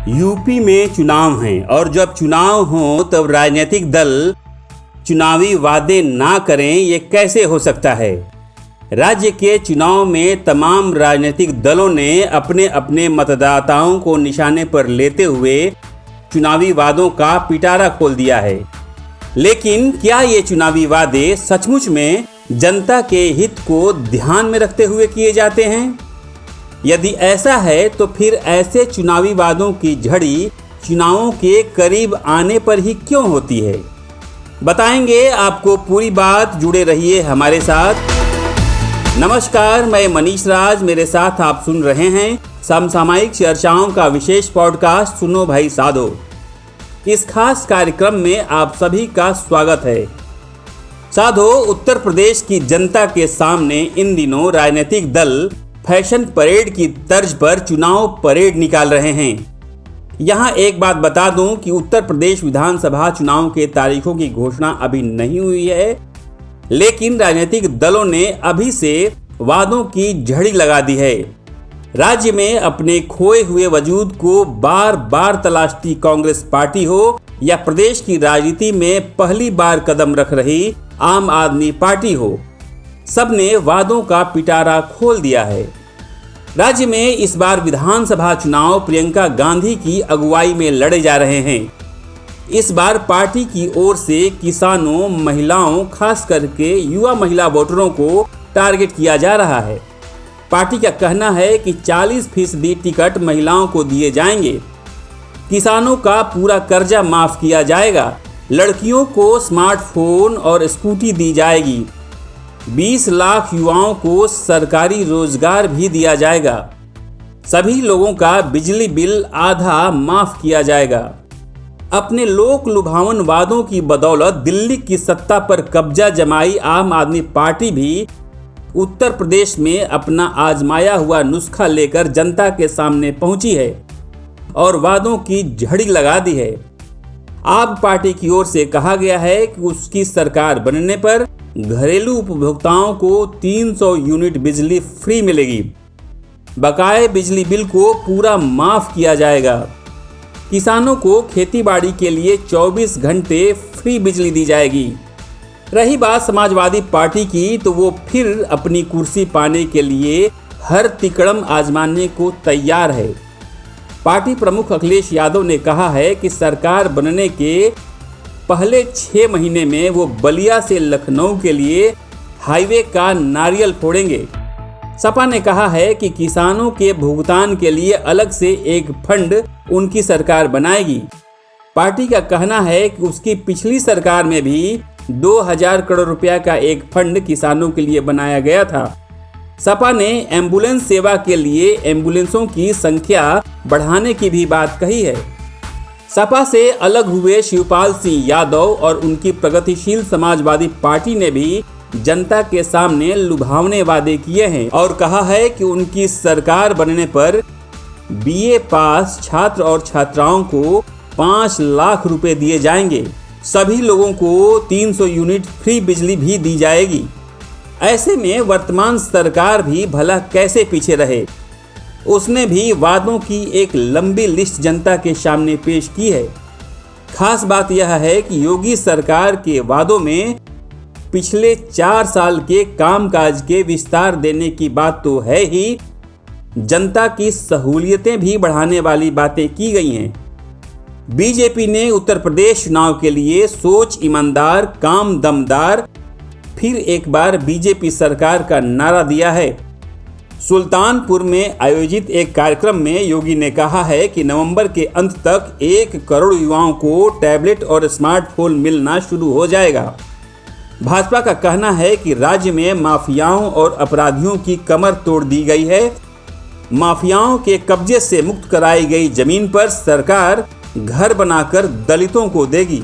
UP में चुनाव हैं और जब चुनाव हों तब राजनीतिक दल चुनावी वादे ना करें, ये कैसे हो सकता है। राज्य के चुनाव में तमाम राजनीतिक दलों ने अपने अपने मतदाताओं को निशाने पर लेते हुए चुनावी वादों का पिटारा खोल दिया है। लेकिन क्या ये चुनावी वादे सचमुच में जनता के हित को ध्यान में रखते हुए किए जाते हैं? यदि ऐसा है तो फिर ऐसे चुनावी वादों की झड़ी चुनावों के करीब आने पर ही क्यों होती है, बताएंगे आपको पूरी बात। जुड़े रहिए हमारे साथ। नमस्कार, मैं मनीष राज, मेरे साथ आप सुन रहे हैं समसामयिक चर्चाओं का विशेष पॉडकास्ट सुनो भाई साधो। इस खास कार्यक्रम में आप सभी का स्वागत है। साधो, उत्तर प्रदेश की जनता के सामने इन दिनों राजनीतिक दल फैशन परेड की तर्ज पर चुनाव परेड निकाल रहे हैं। यहाँ एक बात बता दूं कि उत्तर प्रदेश विधानसभा चुनाव के तारीखों की घोषणा अभी नहीं हुई है, लेकिन राजनीतिक दलों ने अभी से वादों की झड़ी लगा दी है। राज्य में अपने खोए हुए वजूद को बार बार तलाशती कांग्रेस पार्टी हो या प्रदेश की राजनीति में पहली बार कदम रख रही आम आदमी पार्टी हो, सबने वादों का पिटारा खोल दिया है। राज्य में इस बार विधानसभा चुनाव प्रियंका गांधी की अगुवाई में लड़े जा रहे हैं। इस बार पार्टी की ओर से किसानों, महिलाओं, खास करके युवा महिला वोटरों को टारगेट किया जा रहा है। पार्टी का कहना है कि 40% टिकट महिलाओं को दिए जाएंगे, किसानों का पूरा कर्जा माफ किया जाएगा, लड़कियों को स्मार्टफोन और स्कूटी दी जाएगी, 20 लाख युवाओं को सरकारी रोजगार भी दिया जाएगा, सभी लोगों का बिजली बिल आधा माफ किया जाएगा। अपने लोक लुभावन वादों की बदौलत दिल्ली की सत्ता पर कब्जा जमाई आम आदमी पार्टी भी उत्तर प्रदेश में अपना आजमाया हुआ नुस्खा लेकर जनता के सामने पहुंची है और वादों की झड़ी लगा दी है। आप पार्टी की ओर से कहा गया है कि उसकी सरकार बनने पर घरेलू उपभोक्ताओं को 300 यूनिट बिजली फ्री मिलेगी, बकाये बिजली बिल को पूरा माफ किया जाएगा, किसानों को खेतीबाड़ी के लिए 24 घंटे फ्री बिजली दी जाएगी। रही बात समाजवादी पार्टी की, तो वो फिर अपनी कुर्सी पाने के लिए हर तिकड़म आजमाने को तैयार है। पार्टी प्रमुख अखिलेश यादव ने कहा है कि सरकार बनने के पहले 6 महीने में वो बलिया से लखनऊ के लिए हाईवे का नारियल फोड़ेंगे। सपा ने कहा है कि किसानों के भुगतान के लिए अलग से एक फंड उनकी सरकार बनाएगी। पार्टी का कहना है कि उसकी पिछली सरकार में भी 2000 करोड़ रुपया का एक फंड किसानों के लिए बनाया गया था। सपा ने एम्बुलेंस सेवा के लिए एम्बुलेंसों की संख्या बढ़ाने की भी बात कही है। सपा से अलग हुए शिवपाल सिंह यादव और उनकी प्रगतिशील समाजवादी पार्टी ने भी जनता के सामने लुभावने वादे किए हैं और कहा है कि उनकी सरकार बनने पर बीए पास छात्र और छात्राओं को 5 लाख रुपए दिए जाएंगे, सभी लोगों को 300 यूनिट फ्री बिजली भी दी जाएगी। ऐसे में वर्तमान सरकार भी भला कैसे पीछे रहे। उसने भी वादों की एक लंबी लिस्ट जनता के सामने पेश की है। खास बात यह है कि योगी सरकार के वादों में पिछले 4 साल के कामकाज के विस्तार देने की बात तो है ही, जनता की सहूलियतें भी बढ़ाने वाली बातें की गई हैं। बीजेपी ने उत्तर प्रदेश चुनाव के लिए सोच ईमानदार, काम दमदार, फिर एक बार बीजेपी सरकार का नारा दिया है। सुल्तानपुर में आयोजित एक कार्यक्रम में योगी ने कहा है कि नवंबर के अंत तक 1 करोड़ युवाओं को टैबलेट और स्मार्टफोन मिलना शुरू हो जाएगा। भाजपा का कहना है कि राज्य में माफियाओं और अपराधियों की कमर तोड़ दी गई है। माफियाओं के कब्जे से मुक्त कराई गई जमीन पर सरकार घर बनाकर दलितों को देगी।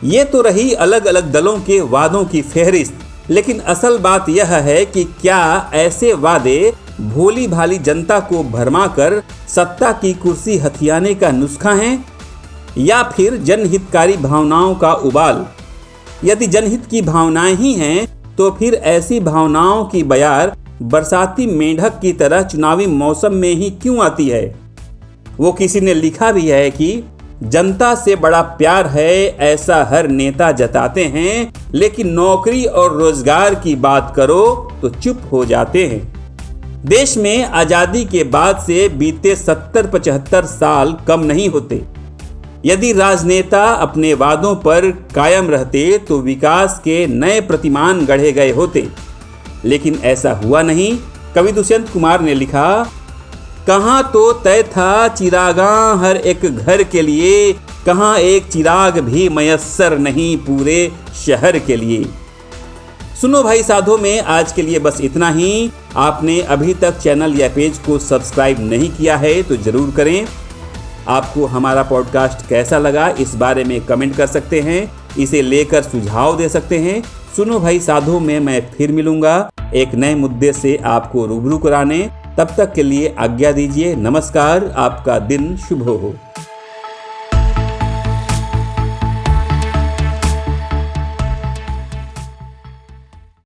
ये तो रही अलग अलग दलों के वादों की फेहरिस्त, लेकिन असल बात यह है कि क्या ऐसे वादे भोली भाली जनता को भरमाकर सत्ता की कुर्सी हथियाने का नुस्खा है या फिर जनहितकारी भावनाओं का उबाल? यदि जनहित की भावनाएं ही हैं तो फिर ऐसी भावनाओं की बयार बरसाती मेंढक की तरह चुनावी मौसम में ही क्यों आती है? वो किसी ने लिखा भी है कि जनता से बड़ा प्यार है ऐसा हर नेता जताते हैं, लेकिन नौकरी और रोजगार की बात करो तो चुप हो जाते हैं। देश में आजादी के बाद से बीते 70-75 साल कम नहीं होते। यदि राजनेता अपने वादों पर कायम रहते तो विकास के नए प्रतिमान गढ़े गए होते, लेकिन ऐसा हुआ नहीं। कवि दुष्यंत कुमार ने लिखा, कहाँ तो तय था चिरागां हर एक घर के लिए, कहाँ एक चिराग भी मयस्सर नहीं पूरे शहर के लिए। सुनो भाई साधो में आज के लिए बस इतना ही। आपने अभी तक चैनल या पेज को सब्सक्राइब नहीं किया है तो जरूर करें। आपको हमारा पॉडकास्ट कैसा लगा इस बारे में कमेंट कर सकते हैं, इसे लेकर सुझाव दे सकते हैं। सुनो भाई साधो में मैं फिर मिलूंगा एक नए मुद्दे से आपको रूबरू कराने। तब तक के लिए आज्ञा दीजिए। नमस्कार, आपका दिन शुभ हो।